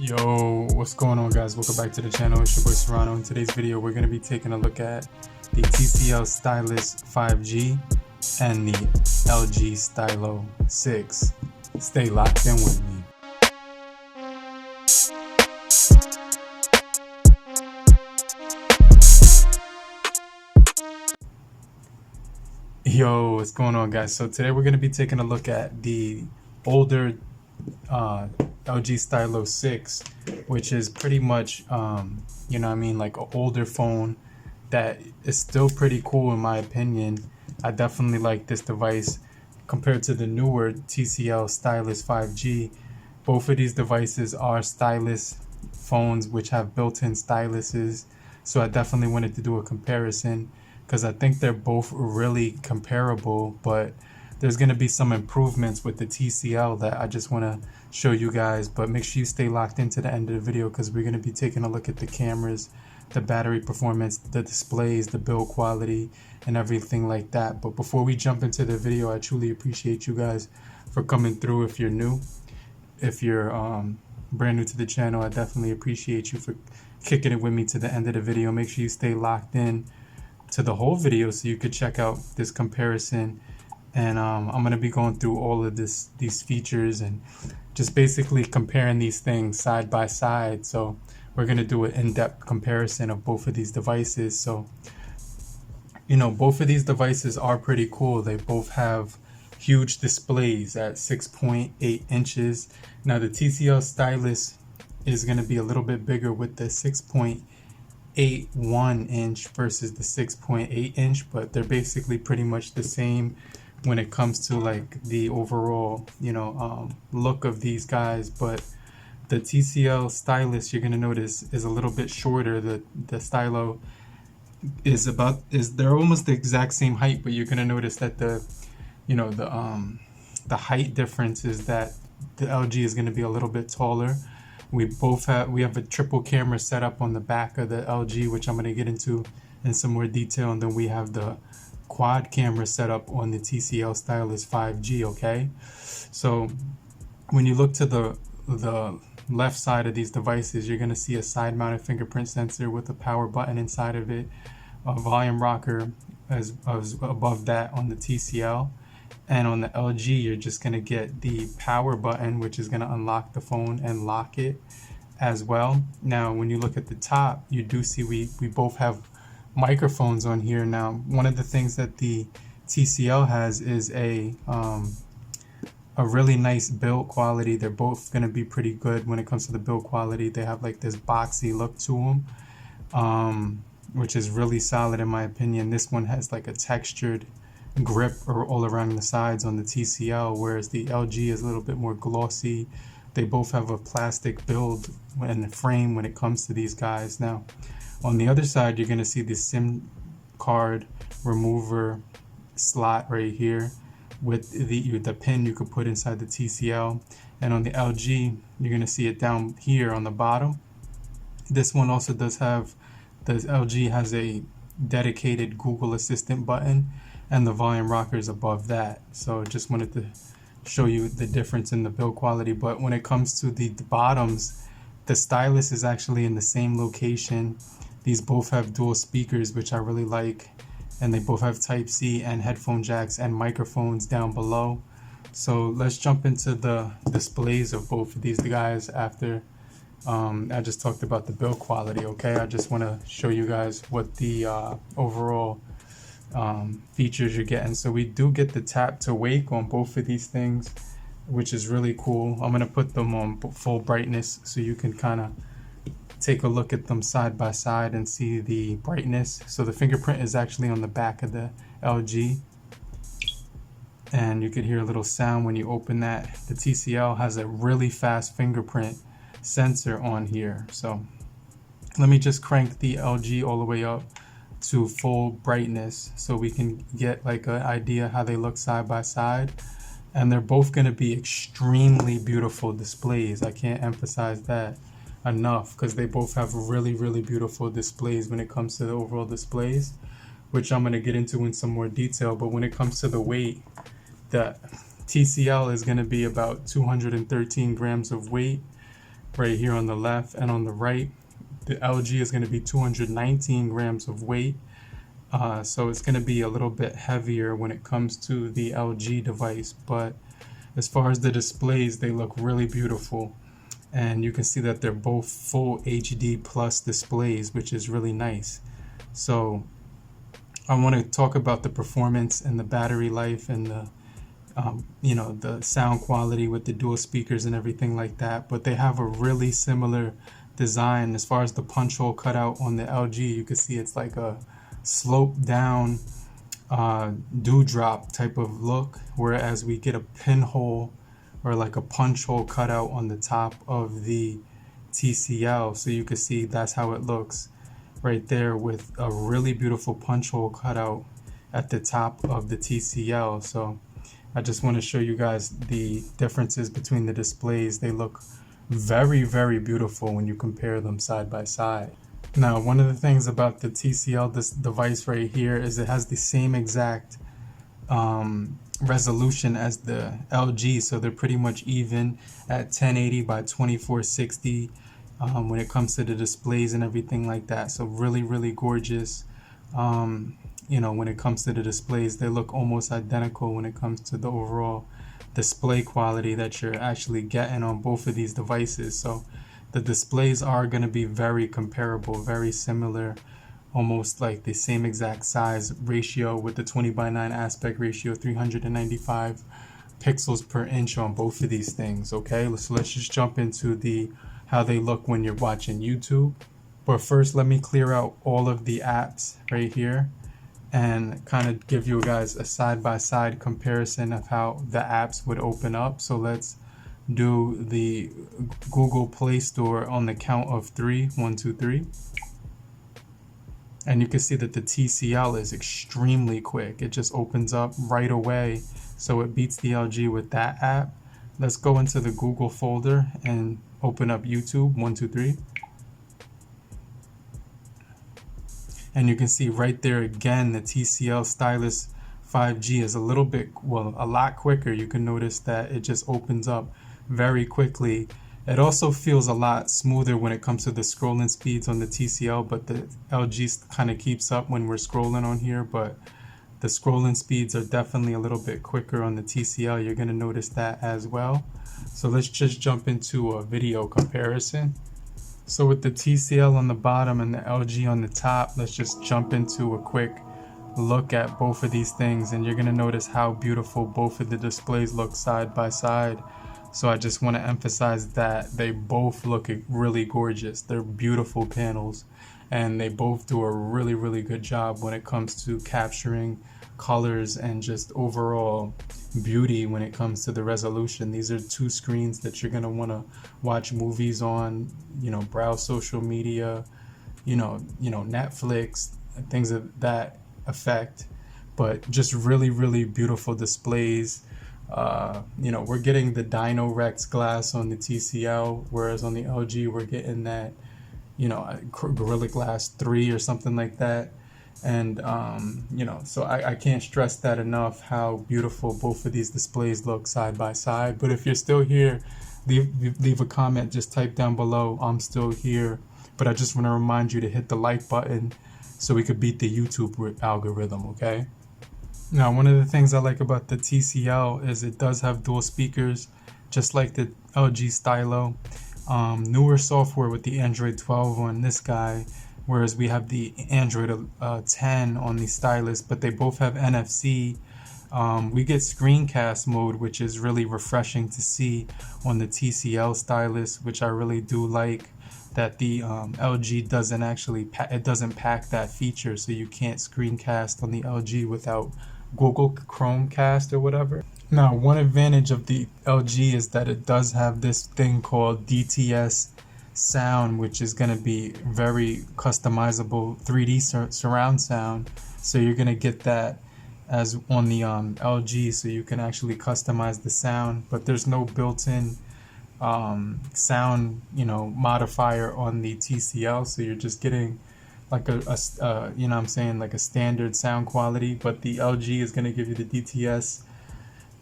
Yo, what's going on, guys? Welcome back to the channel. It's your boy Serrano. In today's video, we're going to be taking a look at the TCL Stylus 5G and the LG Stylo 6. Stay locked in with me. Yo, what's going on, guys? So today we're going to be taking a look at the older LG Stylo 6, which is pretty much like an older phone that is still pretty cool in my opinion. I definitely like this device compared to the newer TCL Stylus 5G. Both of these devices are stylus phones which have built-in styluses, so I definitely wanted to do a comparison because I think they're both really comparable, but there's going to be some improvements with the TCL that I just want to show you guys. But make sure you stay locked into the end of the video because we're going to be taking a look at the cameras, the battery performance, the displays, the build quality, and everything like that. But before we jump into the video, I truly appreciate you guys for coming through. If you're new, if you're brand new to the channel, I definitely appreciate you for kicking it with me to the end of the video. Make sure you stay locked in to the whole video so you could check out this comparison. And I'm going to be going through all of these features and just basically comparing these things side by side. So we're going to do an in-depth comparison of both of these devices. So, both of these devices are pretty cool. They both have huge displays at 6.8 inches. Now the TCL Stylus is going to be a little bit bigger with the 6.81 inch versus the 6.8 inch, but they're basically pretty much the same when it comes to like the overall look of these guys. But the TCL Stylus, you're gonna notice, is a little bit shorter. The Stylo they're almost the exact same height, but you're gonna notice that the height difference is that the LG is gonna be a little bit taller. We have a triple camera setup on the back of the LG, which I'm gonna get into in some more detail, and then we have the quad camera setup on the TCL Stylus 5G. Okay, so when you look to the left side of these devices, you're going to see a side mounted fingerprint sensor with a power button inside of it, a volume rocker as above that on the TCL, and on the LG you're just going to get the power button, which is going to unlock the phone and lock it as well. Now when you look at the top, you do see we both have microphones on here. Now one of the things that the TCL has is a really nice build quality. They're both going to be pretty good when it comes to the build quality. They have like this boxy look to them, which is really solid in my opinion. This one has like a textured grip all around the sides on the TCL, whereas the LG is a little bit more glossy. They both have a plastic build and frame when it comes to these guys. Now on the other side, you're going to see the SIM card remover slot right here with the pin you could put inside the TCL. And on the LG, you're going to see it down here on the bottom. This one also does have, the LG has a dedicated Google Assistant button, and the volume rocker is above that. So just wanted to show you the difference in the build quality. But when it comes to the bottoms, the Stylus is actually in the same location. These both have dual speakers, which I really like, and they both have Type-C and headphone jacks and microphones down below. So let's jump into the displays of both of these guys after I just talked about the build quality. Okay, I just want to show you guys what the overall features you're getting. So we do get the tap to wake on both of these things, which is really cool. I'm going to put them on full brightness so you can kind of take a look at them side by side and see the brightness. So the fingerprint is actually on the back of the LG, and you could hear a little sound when you open that. The TCL has a really fast fingerprint sensor on here. So let me just crank the LG all the way up to full brightness so we can get like an idea how they look side by side. And they're both going to be extremely beautiful displays. I can't emphasize that enough because they both have really beautiful displays when it comes to the overall displays, which I'm going to get into in some more detail. But when it comes to the weight, the TCL is going to be about 213 grams of weight, right here on the left, and on the right, the LG is going to be 219 grams of weight. So it's going to be a little bit heavier when it comes to the LG device, but as far as the displays, they look really beautiful. And you can see that they're both full HD plus displays, which is really nice. So I want to talk about the performance and the battery life and the the sound quality with the dual speakers and everything like that. But they have a really similar design. As far as the punch hole cutout on the LG, you can see it's like a slope down dewdrop type of look, whereas we get a pinhole or like a punch hole cutout on the top of the TCL. So you can see that's how it looks right there, with a really beautiful punch hole cutout at the top of the TCL. So I just want to show you guys the differences between the displays. They look very, very beautiful when you compare them side by side. Now, one of the things about the TCL, this device right here, is it has the same exact resolution as the LG, so they're pretty much even at 1080 by 2460 when it comes to the displays and everything like that. So really, really gorgeous. When it comes to the displays, they look almost identical when it comes to the overall display quality that you're actually getting on both of these devices. So the displays are going to be very comparable, very similar, almost like the same exact size ratio with the 20:9 aspect ratio, 395 pixels per inch on both of these things. Okay, so let's just jump into how they look when you're watching YouTube. But first, let me clear out all of the apps right here and kind of give you guys a side-by-side comparison of how the apps would open up. So let's do the Google Play Store on the count of 3. 1, 2, 3. And you can see that the TCL is extremely quick. It just opens up right away. So it beats the LG with that app. Let's go into the Google folder and open up YouTube. 1, 2, 3. And you can see right there again, the TCL Stylus 5G is a lot quicker. You can notice that it just opens up very quickly. It also feels a lot smoother when it comes to the scrolling speeds on the TCL, but the LG kind of keeps up when we're scrolling on here, but the scrolling speeds are definitely a little bit quicker on the TCL. You're going to notice that as well. So let's just jump into a video comparison. So with the TCL on the bottom and the LG on the top, let's just jump into a quick look at both of these things, and you're going to notice how beautiful both of the displays look side by side. So I just want to emphasize that they both look really gorgeous. They're beautiful panels, and they both do a really, really good job when it comes to capturing colors and just overall beauty when it comes to the resolution. These are two screens that you're going to want to watch movies on, browse social media, Netflix, things of that effect. But just really, really beautiful displays. We're getting the Dino Rex glass on the TCL, whereas on the LG we're getting that, Gorilla Glass 3 or something like that. And so I can't stress that enough, how beautiful both of these displays look side by side. But if you're still here, leave a comment, just type down below, I'm still here. But I just want to remind you to hit the like button so we could beat the YouTube algorithm, okay? Now, one of the things I like about the TCL is it does have dual speakers, just like the LG Stylo. Newer software with the Android 12 on this guy, whereas we have the Android 10 on the Stylus, but they both have NFC. We get screencast mode, which is really refreshing to see on the TCL Stylus, which I really do like. That the LG doesn't actually doesn't pack that feature, so you can't screencast on the LG without Google Chromecast or whatever. Now, one advantage of the LG is that it does have this thing called DTS sound, which is going to be very customizable 3D surround sound. So you're going to get that as on the LG, so you can actually customize the sound, but there's no built-in sound modifier on the TCL, so you're just getting like like a standard sound quality. But the LG is going to give you the DTS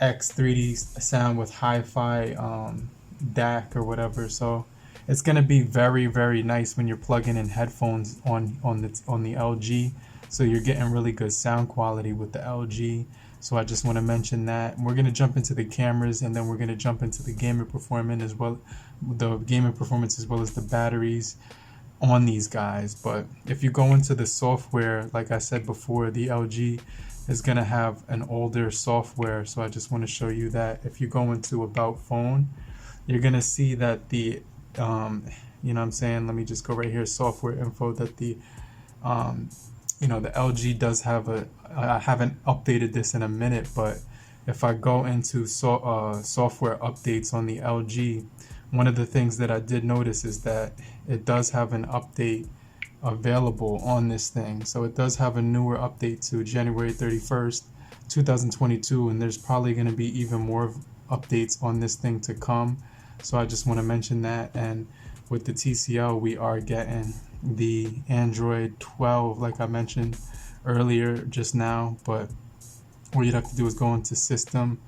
X 3D sound with hi-fi DAC or whatever. So It's going to be very, very nice when you're plugging in headphones on the LG. So you're getting really good sound quality with the LG. So I just want to mention that. We're going to jump into the cameras, and then we're going to jump into the gaming performance as well, as the batteries on these guys. But if you go into the software, like I said before, the LG is going to have an older software. So I just want to show you that. If you go into About Phone, you're going to see that the you know what I'm saying, let me just go right here, software info, that the the LG does have I haven't updated this in a minute, but if I go into software updates on the LG, one of the things that I did notice is that it does have an update available on this thing. So it does have a newer update to January 31st, 2022, and there's probably going to be even more updates on this thing to come. So I just want to mention that. And with the TCL, we are getting the Android 12, like I mentioned earlier just now. But what you'd have to do is go into System.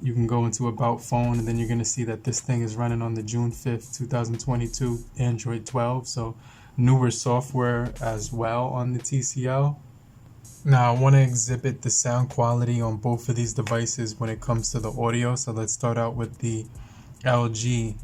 You can go into About Phone, and then you're going to see that this thing is running on the June 5th, 2022 Android 12. So newer software as well on the TCL. Now I want to exhibit the sound quality on both of these devices when it comes to the audio. So let's start out with the LG.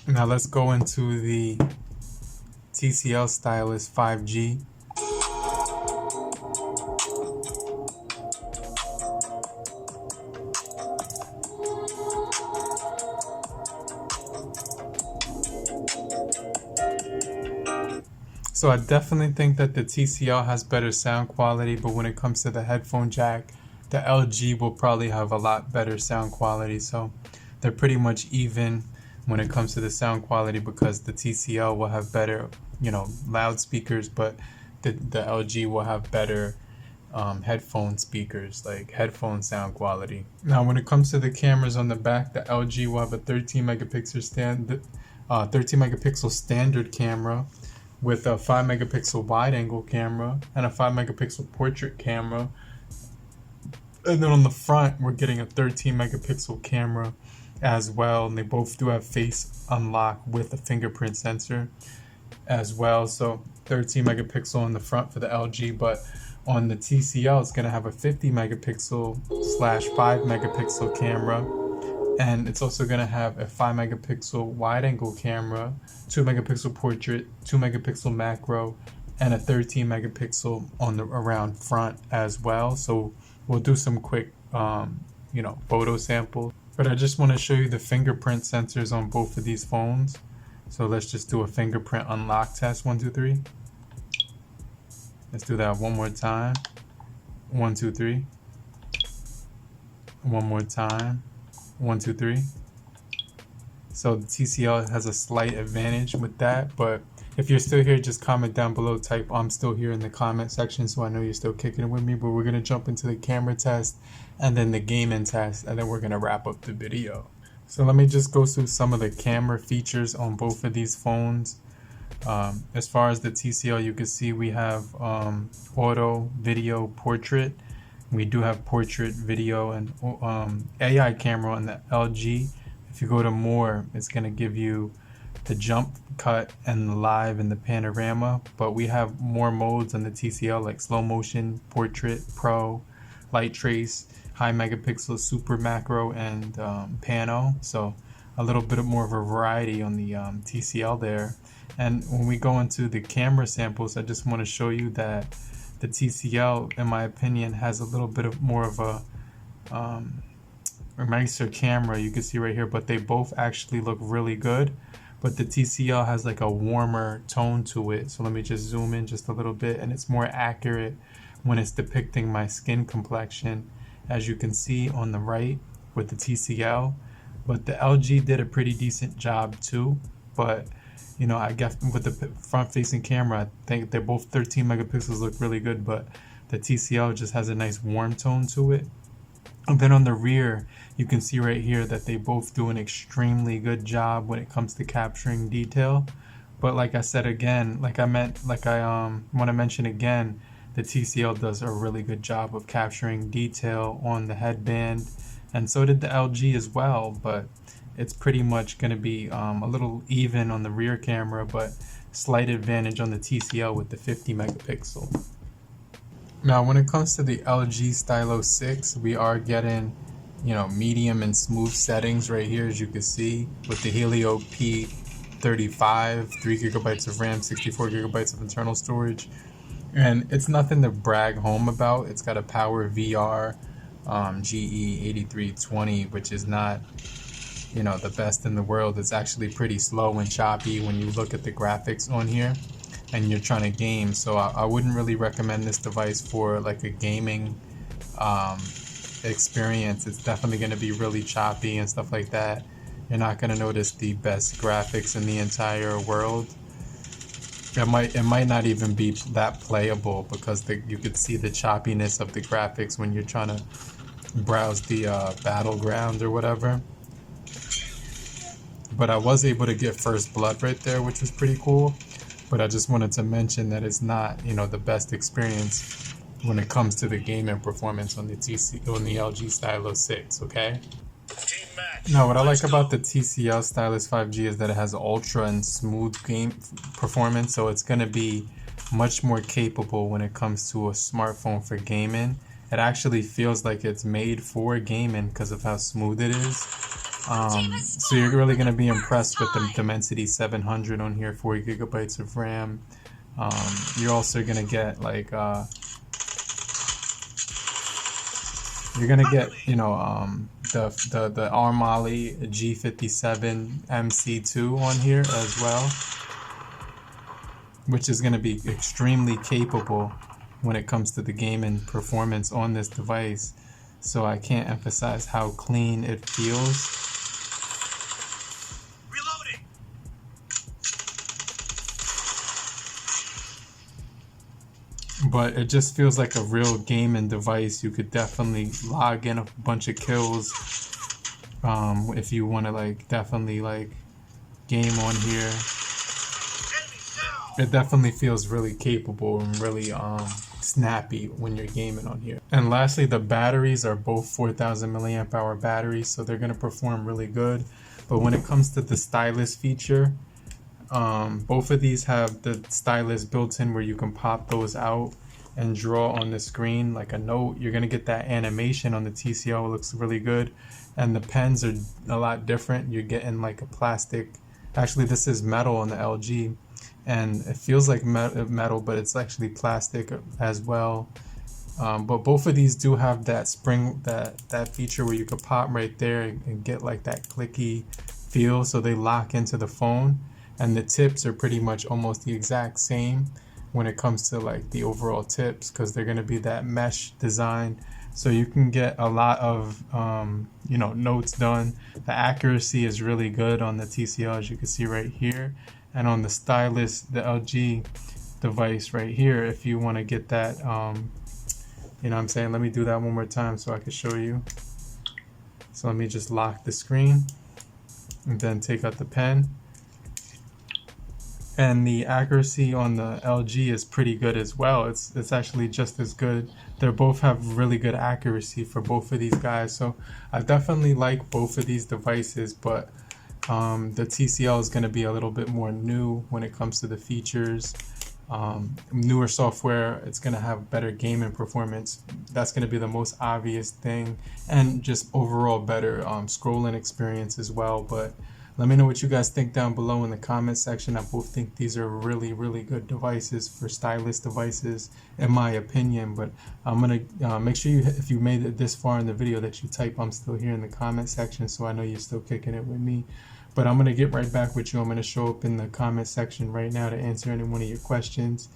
Now let's go into the TCL Stylus 5G. So I definitely think that the TCL has better sound quality, but when it comes to the headphone jack, the LG will probably have a lot better sound quality. So they're pretty much even when it comes to the sound quality, because the TCL will have better, loudspeakers, but the LG will have better headphone speakers, like headphone sound quality. Now, when it comes to the cameras on the back, the LG will have a 13 megapixel standard camera with a 5 megapixel wide angle camera and a 5 megapixel portrait camera. And then on the front, we're getting a 13 megapixel camera as well, and they both do have face unlock with a fingerprint sensor as well. So 13 megapixel on the front for the LG, but on the TCL it's going to have a 50 megapixel / 5 megapixel camera, and it's also going to have a 5 megapixel wide angle camera, 2 megapixel portrait, 2 megapixel macro, and a 13 megapixel on the around front as well. So we'll do some quick photo samples. But I just want to show you the fingerprint sensors on both of these phones. So let's just do a fingerprint unlock test. 1, 2, 3. Let's do that one more time. 1, 2, 3. One more time. 1, 2, 3. So the TCL has a slight advantage with that, but if you're still here, just comment down below, type "I'm still here" in the comment section so I know you're still kicking it with me. But we're going to jump into the camera test and then the gaming test, and then we're going to wrap up the video. So let me just go through some of the camera features on both of these phones. As far as the TCL, you can see we have auto, video, portrait. We do have portrait, video, and AI camera on the LG. If you go to more, it's going to give you the jump cut and the live and the panorama, but we have more modes on the TCL, like slow motion, portrait, pro, light trace, high megapixel, super macro, and pano. So a little bit more of a variety on the TCL there. And when we go into the camera samples, I just want to show you that the TCL, in my opinion, has a little bit of more of a nicer camera. You can see right here, but they both actually look really good. But the TCL has like a warmer tone to it. So let me just zoom in just a little bit, and it's more accurate when it's depicting my skin complexion, as you can see on the right with the TCL. But the LG did a pretty decent job too. But I guess with the front-facing camera, I think they're both 13 megapixels, look really good, but the TCL just has a nice warm tone to it. And then on the rear, you can see right here that they both do an extremely good job when it comes to capturing detail. But like I said again, like I want to mention again, the TCL does a really good job of capturing detail on the headband, and so did the LG as well. But it's pretty much going to be a little even on the rear camera, but slight advantage on the TCL with the 50 megapixel. Now, when it comes to the LG Stylo 6, we are getting, medium and smooth settings right here, as you can see, with the Helio P35, 3 gigabytes of RAM, 64 gigabytes of internal storage. And it's nothing to brag home about. It's got a Power VR GE8320, which is not, the best in the world. It's actually pretty slow and choppy when you look at the graphics on here and you're trying to game. So I wouldn't really recommend this device for like a gaming experience. It's definitely going to be really choppy and stuff like that. You're not going to notice the best graphics in the entire world. It might not even be that playable because you could see the choppiness of the graphics when you're trying to browse the battleground or whatever. But I was able to get first blood right there, which was pretty cool. But I just wanted to mention that it's not, the best experience when it comes to the gaming performance on the LG Stylo 6, okay? Now, what I like about the TCL Stylus 5G is that it has ultra and smooth game performance, so it's going to be much more capable when it comes to a smartphone for gaming. It actually feels like it's made for gaming because of how smooth it is. So you're really going to be impressed with the Dimensity 700 on here, 4 gigabytes of RAM. You're also going to get like you're going to get the Armali G57 MC2 on here as well, which is going to be extremely capable when it comes to the gaming performance on this device. So I can't emphasize how clean it feels. But it just feels like a real gaming device. You could definitely log in a bunch of kills if you want to definitely game on here. It definitely feels really capable and really snappy when you're gaming on here. And lastly, the batteries are both 4,000 milliamp hour batteries, so they're going to perform really good. But when it comes to the stylus feature, both of these have the stylus built in where you can pop those out and draw on the screen like a note. You're going to get that animation on the TCL. It looks really good. And the pens are a lot different. You're getting like a plastic. Actually, this is metal on the LG. And it feels like metal, but it's actually plastic as well. But both of these do have that spring, that feature where you could pop right there and get like that clicky feel. So they lock into the phone. And the tips are pretty much almost the exact same when it comes to like the overall tips, because they're going to be that mesh design, so you can get a lot of notes done. The accuracy is really good on the TCL, as you can see right here, and on the stylus, the LG device right here, if you want to get that let me do that one more time so I can show you. So let me just lock the screen and then take out the pen. And the accuracy on the LG is pretty good as well. It's actually just as good. They both have really good accuracy for both of these guys. So I definitely like both of these devices, but the TCL is going to be a little bit more new when it comes to the features. Newer software, it's going to have better gaming performance. That's going to be the most obvious thing, and just overall better scrolling experience as well. But let me know what you guys think down below in the comment section. I both think these are really, really good devices for stylus devices, in my opinion. But I'm going to make sure if you made it this far in the video, that you type "I'm still here" in the comment section, so I know you're still kicking it with me. But I'm going to get right back with you. I'm going to show up in the comment section right now to answer any one of your questions.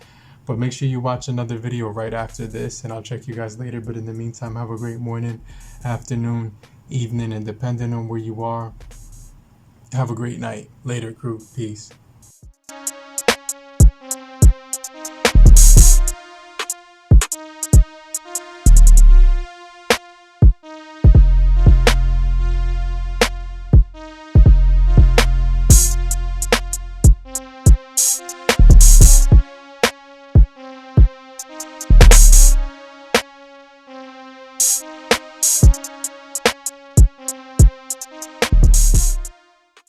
But make sure you watch another video right after this, and I'll check you guys later. But in the meantime, have a great morning, afternoon, evening, and depending on where you are, have a great night. Later, crew. Peace.